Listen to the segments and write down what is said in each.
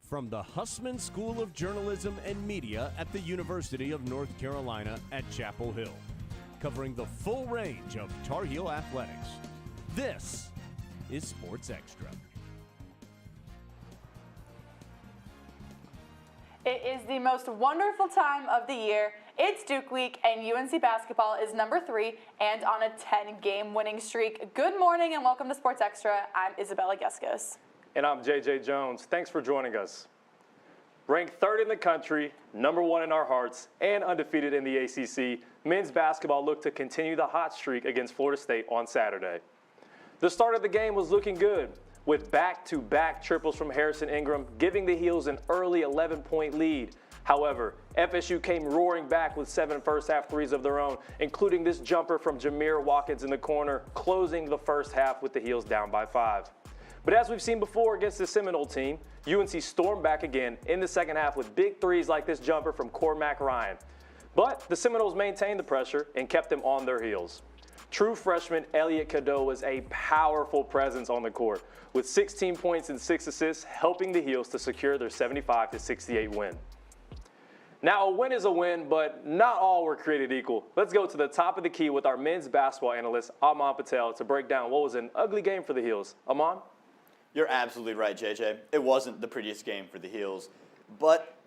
From the Hussman School of Journalism and Media at the University of North Carolina at Chapel Hill, covering the full range of Tar Heel athletics. This is Sports Extra. It is the most wonderful time of the year. It's Duke Week, and UNC basketball is number 3 and on a 10-game winning streak. Good morning and welcome to Sports Extra. I'm Isabella Geskos. And I'm JJ Jones. Thanks for joining us. Ranked 3rd in the country, number 1 in our hearts, and undefeated in the ACC, men's basketball looked to continue the hot streak against Florida State on Saturday. The start of the game was looking good, with back-to-back triples from Harrison Ingram, giving the Heels an early 11-point lead. However, FSU came roaring back with 7 first-half threes of their own, including this jumper from Jameer Watkins in the corner, closing the first half with the Heels down by 5. But as we've seen before against the Seminole team, UNC stormed back again in the second half with big threes like this jumper from Cormac Ryan. But the Seminoles maintained the pressure and kept them on their heels. True freshman Elliot Cadeau was a powerful presence on the court, with 16 points and 6 assists, helping the Heels to secure their 75-68 win. Now, a win is a win, but not all were created equal. Let's go to the top of the key with our men's basketball analyst, Aman Patel, to break down what was an ugly game for the Heels. Aman? You're absolutely right, JJ. It wasn't the prettiest game for the Heels, but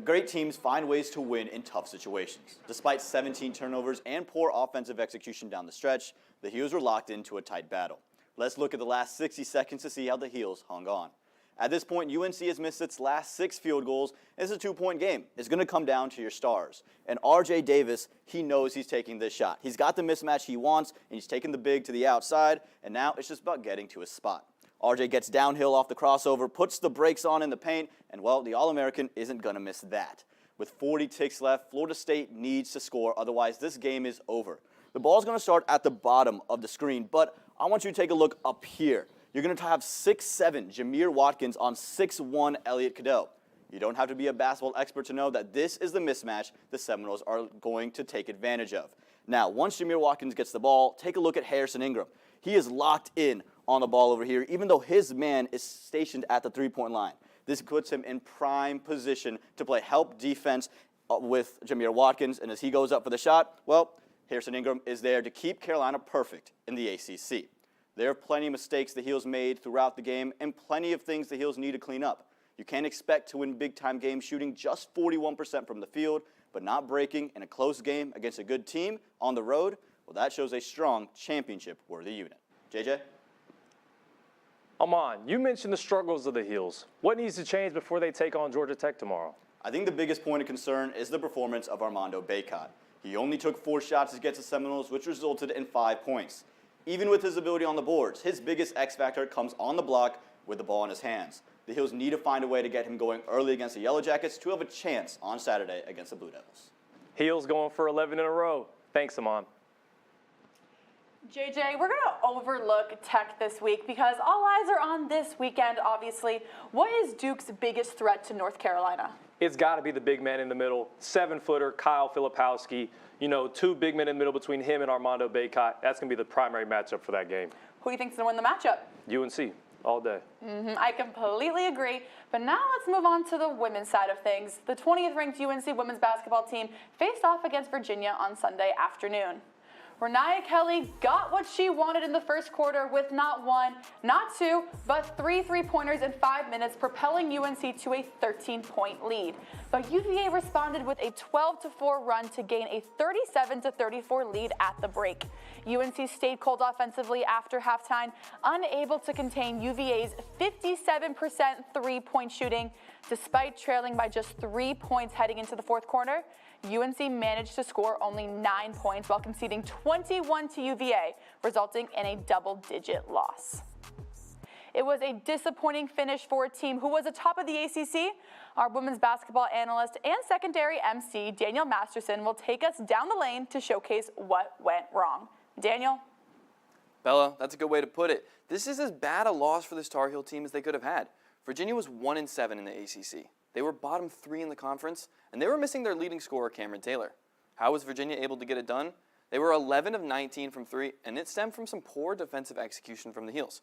great teams find ways to win in tough situations. Despite 17 turnovers and poor offensive execution down the stretch, the Heels were locked into a tight battle. Let's look at the last 60 seconds to see how the Heels hung on. At this point, UNC has missed its last 6 field goals. It's a 2-point game. It's going to come down to your stars. And R.J. Davis, he knows he's taking this shot. He's got the mismatch he wants, and he's taking the big to the outside, and now it's just about getting to his spot. R.J. gets downhill off the crossover, puts the brakes on in the paint, and, well, the All-American isn't going to miss that. With 40 ticks left, Florida State needs to score, otherwise this game is over. The ball's going to start at the bottom of the screen, but I want you to take a look up here. You're going to have 6'7" Jameer Watkins on 6'1" Elliot Cadeau. You don't have to be a basketball expert to know that this is the mismatch the Seminoles are going to take advantage of. Now, once Jameer Watkins gets the ball, take a look at Harrison Ingram. He is locked in on the ball over here, even though his man is stationed at the three-point line. This puts him in prime position to play help defense with Jameer Watkins, and as he goes up for the shot, well, Harrison Ingram is there to keep Carolina perfect in the ACC. There are plenty of mistakes the Heels made throughout the game and plenty of things the Heels need to clean up. You can't expect to win big-time games shooting just 41% from the field, but not breaking in a close game against a good team on the road. Well, that shows a strong championship-worthy unit. JJ? Aman, you mentioned the struggles of the Heels. What needs to change before they take on Georgia Tech tomorrow? I think the biggest point of concern is the performance of Armando Bacot. He only took 4 shots against the Seminoles, which resulted in 5 points. Even with his ability on the boards, his biggest X factor comes on the block with the ball in his hands. The Heels need to find a way to get him going early against the Yellow Jackets to have a chance on Saturday against the Blue Devils. Heels going for 11 in a row. Thanks, Aman. JJ, we're going to overlook Tech this week because all eyes are on this weekend, obviously. What is Duke's biggest threat to North Carolina? It's got to be the big man in the middle, 7-footer Kyle Filipowski. You know, 2 big men in the middle between him and Armando Bacot. That's going to be the primary matchup for that game. Who do you think's going to win the matchup? UNC, all day. I completely agree. But now let's move on to the women's side of things. The 20th ranked UNC women's basketball team faced off against Virginia on Sunday afternoon. Renaya Kelly got what she wanted in the first quarter with not 1, not 2, but 3 three-pointers in 5 minutes, propelling UNC to a 13-point lead. But UVA responded with a 12-4 run to gain a 37-34 lead at the break. UNC stayed cold offensively after halftime, unable to contain UVA's 57% three-point shooting. Despite trailing by just 3 points heading into the fourth quarter, UNC managed to score only 9 points while conceding 21 to UVA, resulting in a double-digit loss. It was a disappointing finish for a team who was atop of the ACC. Our women's basketball analyst and secondary MC, Daniel Masterson, will take us down the lane to showcase what went wrong. Daniel? Bella, that's a good way to put it. This is as bad a loss for this Tar Heel team as they could have had. Virginia was 1-7 in the ACC. They were bottom 3 in the conference, and they were missing their leading scorer, Cameron Taylor. How was Virginia able to get it done? They were 11 of 19 from 3, and it stemmed from some poor defensive execution from the Heels.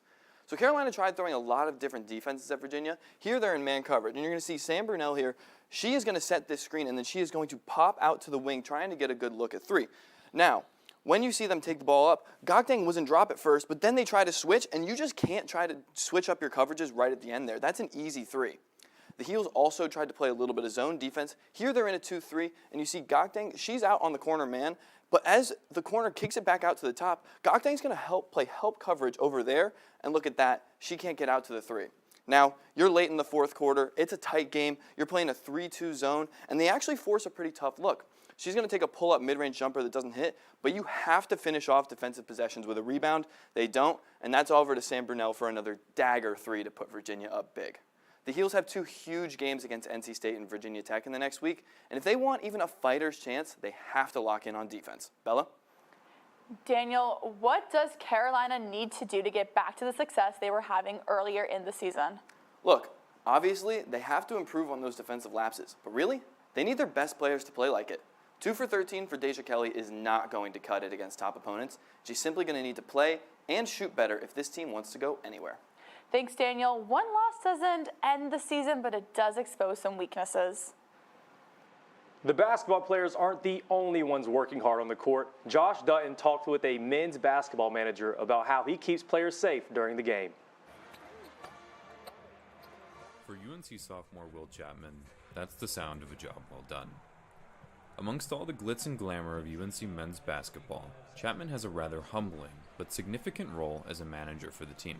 So Carolina tried throwing a lot of different defenses at Virginia. Here they're in man coverage, and you're going to see Sam Brunell here. She is going to set this screen, and then she is going to pop out to the wing, trying to get a good look at three. Now, when you see them take the ball up, Gokdang wasn't drop at first, but then they try to switch, and you just can't try to switch up your coverages right at the end there. That's an easy three. The Heels also tried to play a little bit of zone defense. Here they're in a 2-3, and you see Gokdang, she's out on the corner man, but as the corner kicks it back out to the top, Gokdang's going to play help coverage over there, and look at that, she can't get out to the three. Now, you're late in the fourth quarter, it's a tight game, you're playing a 3-2 zone, and they actually force a pretty tough look. She's going to take a pull-up mid-range jumper that doesn't hit, but you have to finish off defensive possessions with a rebound. They don't, and that's over to Sam Brunell for another dagger three to put Virginia up big. The Heels have two huge games against NC State and Virginia Tech in the next week, and if they want even a fighter's chance, they have to lock in on defense. Bella? Daniel, what does Carolina need to do to get back to the success they were having earlier in the season? Look, obviously, they have to improve on those defensive lapses, but really, they need their best players to play like it. 2 for 13 for Deja Kelly is not going to cut it against top opponents. She's simply going to need to play and shoot better if this team wants to go anywhere. Thanks, Daniel. One loss doesn't end the season, but it does expose some weaknesses. The basketball players aren't the only ones working hard on the court. Josh Dutton talked with a men's basketball manager about how he keeps players safe during the game. For UNC sophomore Will Chapman, that's the sound of a job well done. Amongst all the glitz and glamour of UNC men's basketball, Chapman has a rather humbling but significant role as a manager for the team.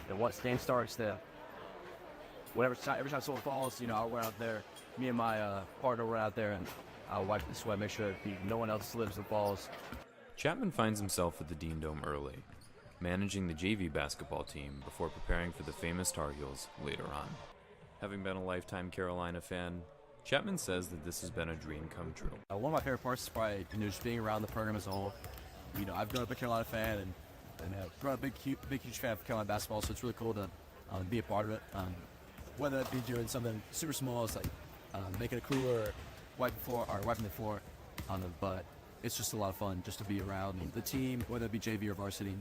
And once game starts, every time someone falls, I'll run out there. Me and my partner run out there, and I'll wipe the sweat, make sure no one else slips and falls. Chapman finds himself at the Dean Dome early, managing the JV basketball team before preparing for the famous Tar Heels later on. Having been a lifetime Carolina fan, Chapman says that this has been a dream come true. One of my favorite parts is probably just being around the program as a whole. I've grown up a Carolina fan and grown up a big huge fan of Carolina basketball, so it's really cool to be a part of it. Whether it be doing something super small, it's like making a cooler, or wiping the floor on them, but it's just a lot of fun just to be around the team, whether it be JV or varsity,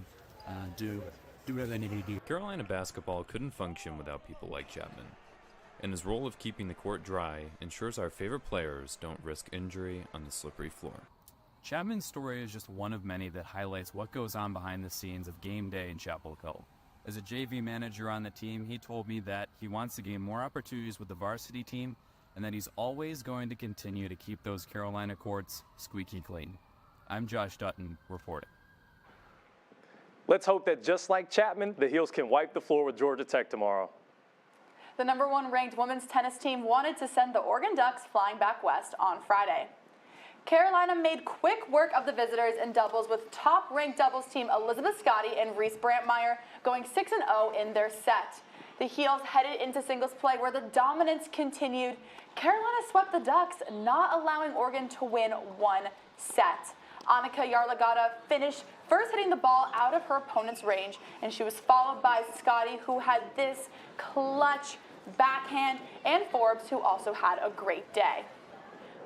do whatever they need to do. Carolina basketball couldn't function without people like Chapman, and his role of keeping the court dry ensures our favorite players don't risk injury on the slippery floor. Chapman's story is just one of many that highlights what goes on behind the scenes of game day in Chapel Hill. As a JV manager on the team, he told me that he wants to gain more opportunities with the varsity team and that he's always going to continue to keep those Carolina courts squeaky clean. I'm Josh Dutton, reporting. Let's hope that just like Chapman, the Heels can wipe the floor with Georgia Tech tomorrow. The #1 ranked women's tennis team wanted to send the Oregon Ducks flying back west on Friday. Carolina made quick work of the visitors in doubles with top-ranked doubles team Elizabeth Scotty and Reese Brantmeyer going 6-0 in their set. The Heels headed into singles play where the dominance continued. Carolina swept the Ducks, not allowing Oregon to win one set. Annika Yarlagata finished first hitting the ball out of her opponent's range, and she was followed by Scotty, who had this clutch backhand, and Forbes, who also had a great day.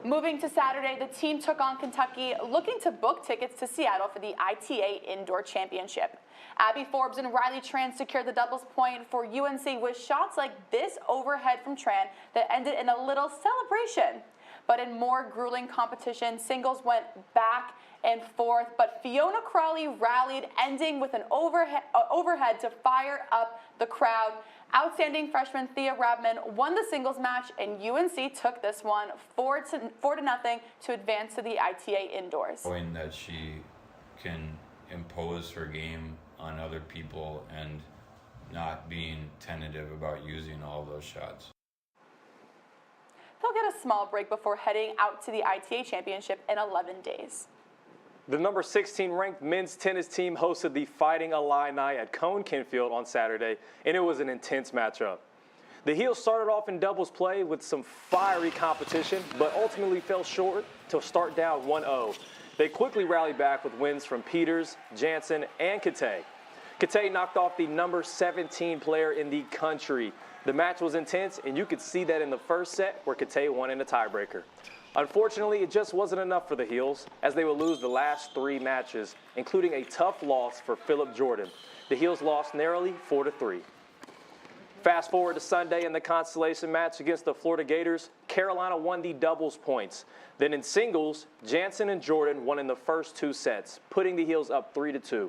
Moving to Saturday, the team took on Kentucky, looking to book tickets to Seattle for the ITA Indoor Championship. Abby Forbes and Riley Tran secured the doubles point for UNC with shots like this overhead from Tran that ended in a little celebration. But in more grueling competition, singles went back and forth, but Fiona Crawley rallied, ending with an overhead to fire up the crowd. Outstanding freshman Thea Rabman won the singles match, and UNC took this one 4-0 to advance to the ITA Indoors. Knowing that she can impose her game on other people and not being tentative about using all those shots. They'll get a small break before heading out to the ITA Championship in 11 days. The number 16 ranked men's tennis team hosted the Fighting Illini at Cone Kenfield on Saturday, and it was an intense matchup. The Heels started off in doubles play with some fiery competition, but ultimately fell short to start down 1-0. They quickly rallied back with wins from Peters, Jansen, and Kate. Kate knocked off the number 17 player in the country. The match was intense, and you could see that in the first set where Kate won in a tiebreaker. Unfortunately, it just wasn't enough for the Heels, as they would lose the last 3 matches, including a tough loss for Phillip Jordan. the Heels lost narrowly 4-3. Fast forward to Sunday in the consolation match against the Florida Gators, Carolina won the doubles points. Then in singles, Jansen and Jordan won in the first 2 sets, putting the Heels up 3-2.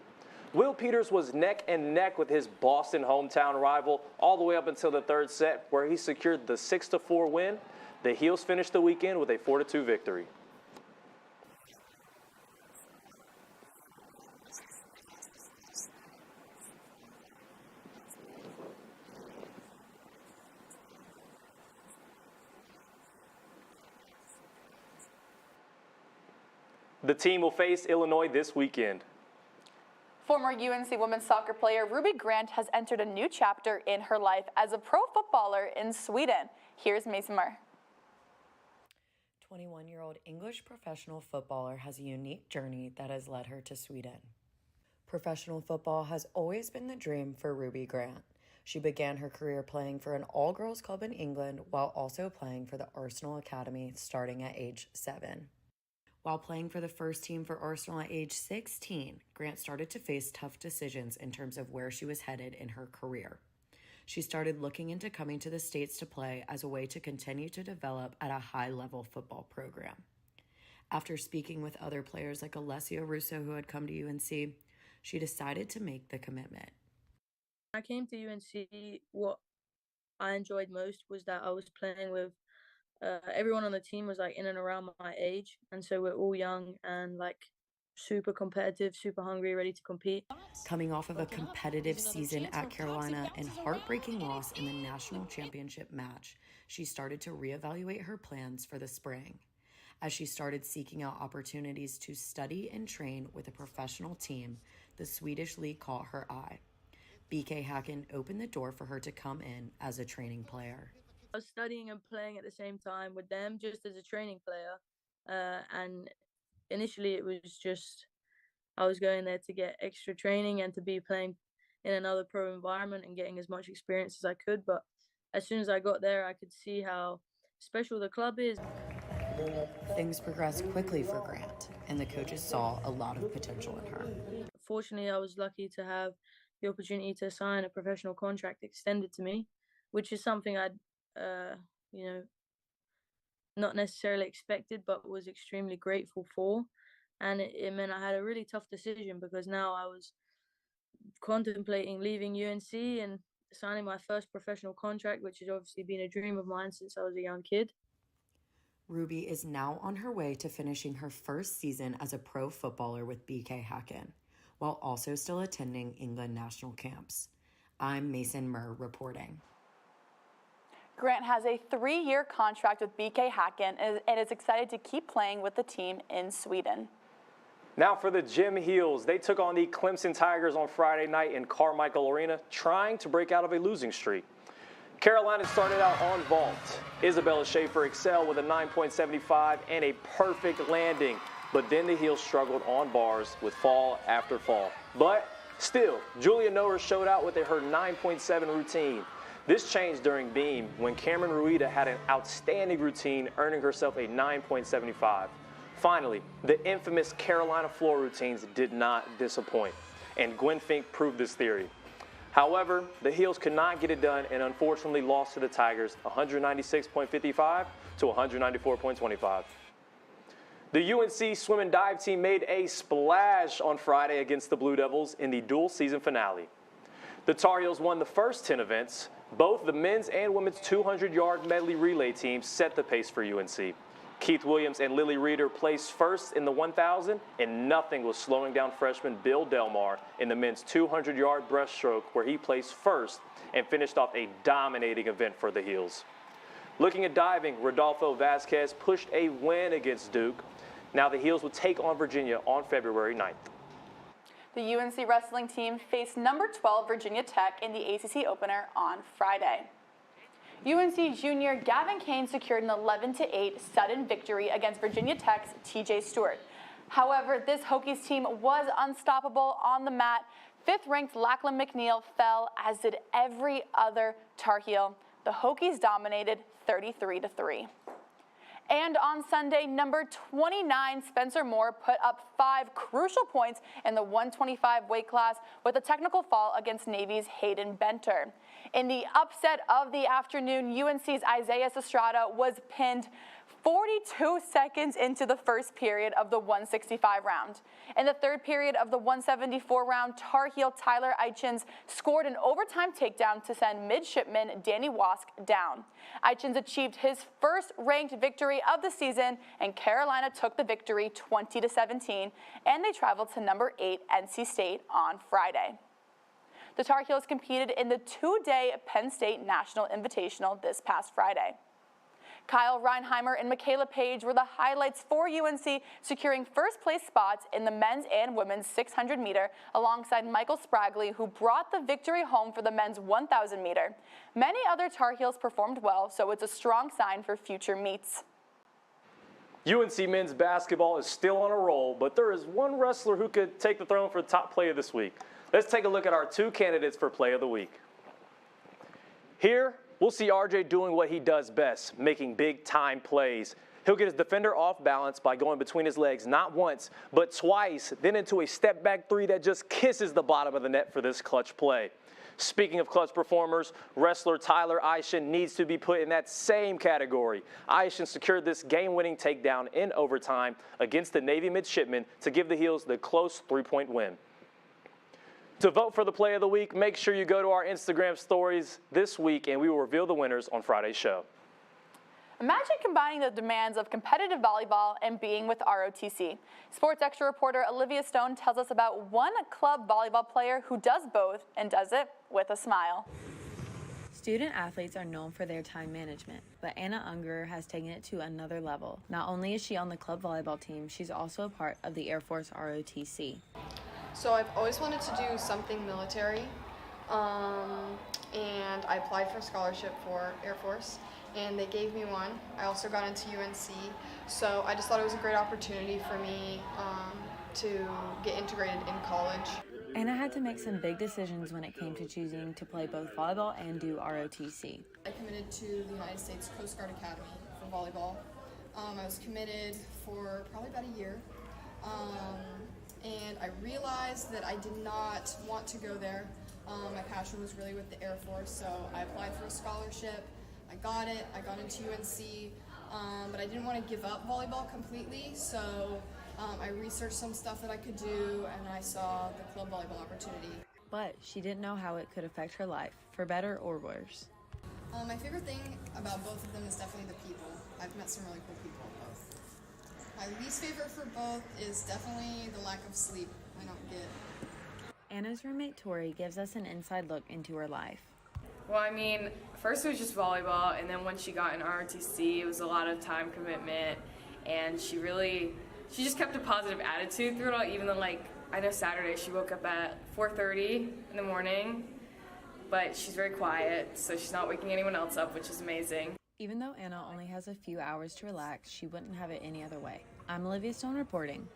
Will Peters was neck and neck with his Boston hometown rival all the way up until the 3rd set, where he secured the 6-4 win. The Heels finished the weekend with a 4-2 victory. The team will face Illinois this weekend. Former UNC women's soccer player Ruby Grant has entered a new chapter in her life as a pro footballer in Sweden. Here's Mason Marr. 21-year-old English professional footballer has a unique journey that has led her to Sweden. Professional football has always been the dream for Ruby Grant. She began her career playing for an all-girls club in England while also playing for the Arsenal Academy starting at age 7. While playing for the first team for Arsenal at age 16, Grant started to face tough decisions in terms of where she was headed in her career. She started looking into coming to the States to play as a way to continue to develop at a high-level football program. After speaking with other players like Alessio Russo, who had come to UNC, she decided to make the commitment. When I came to UNC, what I enjoyed most was that I was playing with everyone on the team was like in and around my age, and so we're all young and like super competitive, super hungry, ready to compete. Coming off of a competitive season at Carolina and heartbreaking loss in the national championship match, she started to reevaluate her plans for the spring. As she started seeking out opportunities to study and train with a professional team, the Swedish league caught her eye. BK Häcken opened the door for her to come in as a training player. I was studying and playing at the same time with them just as a training player, and initially it was just I was going there to get extra training and to be playing in another pro environment and getting as much experience as I could. But as soon as I got there, I could see how special the club is. Things progressed quickly for Grant, and the coaches saw a lot of potential in her. Fortunately, I was lucky to have the opportunity to sign a professional contract extended to me, which is something I'd not necessarily expected, but was extremely grateful for. And it meant I had a really tough decision because now I was contemplating leaving UNC and signing my first professional contract, which has obviously been a dream of mine since I was a young kid. Ruby is now on her way to finishing her first season as a pro footballer with BK Häcken, while also still attending England national camps. I'm Mason Murr reporting. Grant has a 3-year contract with BK Häcken and is excited to keep playing with the team in Sweden. Now for the Gym Heels. They took on the Clemson Tigers on Friday night in Carmichael Arena, trying to break out of a losing streak. Carolina started out on vault. Isabella Schaefer excelled with a 9.75 and a perfect landing, but then the Heels struggled on bars with fall after fall. But still, Julia Noer showed out with her 9.7 routine. This changed during beam when Cameron Rueda had an outstanding routine, earning herself a 9.75. Finally, the infamous Carolina floor routines did not disappoint, and Gwen Fink proved this theory. However, the Heels could not get it done and unfortunately lost to the Tigers 196.55 to 194.25. The UNC swim and dive team made a splash on Friday against the Blue Devils in the dual season finale. The Tar Heels won the first 10 events. Both the men's and women's 200-yard medley relay teams set the pace for UNC. Keith Williams and Lily Reeder placed first in the 1,000, and nothing was slowing down freshman Bill Delmar in the men's 200-yard breaststroke, where he placed first and finished off a dominating event for the Heels. Looking at diving, Rodolfo Vasquez pushed a win against Duke. Now the Heels will take on Virginia on February 9th. The UNC wrestling team faced number 12 Virginia Tech in the ACC opener on Friday. UNC junior Gavin Kane secured an 11-8 sudden victory against Virginia Tech's TJ Stewart. However, this Hokies team was unstoppable on the mat. 5th-ranked Lachlan McNeil fell, as did every other Tar Heel. The Hokies dominated 33-3. And on Sunday, number 29, Spencer Moore, put up 5 crucial points in the 125 weight class with a technical foul against Navy's Hayden Benter. In the upset of the afternoon, UNC's Isaiah Xtra was pinned 42 seconds into the first period of the 165 round. In the third period of the 174 round, Tar Heel Tyler Eichens scored an overtime takedown to send midshipman Danny Wask down. Eichens achieved his first ranked victory of the season, and Carolina took the victory 20-17, and they traveled to number 8 NC State on Friday. The Tar Heels competed in the 2-day Penn State National Invitational this past Friday. Kyle Reinheimer and Michaela Page were the highlights for UNC, securing first-place spots in the men's and women's 600-meter alongside Michael Spragley, who brought the victory home for the men's 1,000-meter. Many other Tar Heels performed well, so it's a strong sign for future meets. UNC men's basketball is still on a roll, but there is one wrestler who could take the throne for the top player this week. Let's take a look at our 2 candidates for play of the week. Here, we'll see RJ doing what he does best, making big-time plays. He'll get his defender off balance by going between his legs not once, but twice, then into a step-back 3 that just kisses the bottom of the net for this clutch play. Speaking of clutch performers, wrestler Tyler Eishen needs to be put in that same category. Eishen secured this game-winning takedown in overtime against the Navy midshipmen to give the Heels the close 3-point win. To vote for the play of the week, make sure you go to our Instagram stories this week, and we will reveal the winners on Friday's show. Imagine combining the demands of competitive volleyball and being with ROTC. Sports Extra reporter Olivia Stone tells us about one club volleyball player who does both and does it with a smile. Student athletes are known for their time management, but Anna Unger has taken it to another level. Not only is she on the club volleyball team, she's also a part of the Air Force ROTC. So I've always wanted to do something military, and I applied for a scholarship for Air Force, and they gave me one. I also got into UNC, so I just thought it was a great opportunity for me to get integrated in college. Anna had to make some big decisions when it came to choosing to play both volleyball and do ROTC. I committed to the United States Coast Guard Academy for volleyball. I was committed for probably about a year. And I realized that I did not want to go there. My passion was really with the Air Force, so I applied for a scholarship. I got it. I got into UNC, but I didn't want to give up volleyball completely, so I researched some stuff that I could do, and I saw the club volleyball opportunity. But she didn't know how it could affect her life, for better or worse. My favorite thing about both of them is definitely the people. I've met some really cool people. My least favorite for both is definitely the lack of sleep I don't get. Anna's roommate Tori gives us an inside look into her life. Well, I mean, first it was just volleyball, and then when she got in ROTC, it was a lot of time commitment, and she just kept a positive attitude through it all, even though, like, I know Saturday she woke up at 4:30 in the morning, but she's very quiet, so she's not waking anyone else up, which is amazing. Even though Anna only has a few hours to relax, she wouldn't have it any other way. I'm Olivia Stone reporting.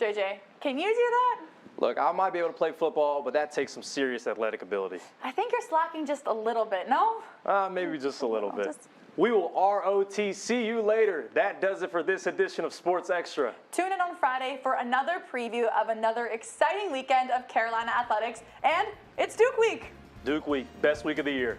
JJ, can you do that? Look, I might be able to play football, but that takes some serious athletic ability. I think you're slacking just a little bit, no? Maybe just a little bit. We will ROTC you later. That does it for this edition of Sports Extra. Tune in on Friday for another preview of another exciting weekend of Carolina athletics, and it's Duke Week. Duke Week, best week of the year.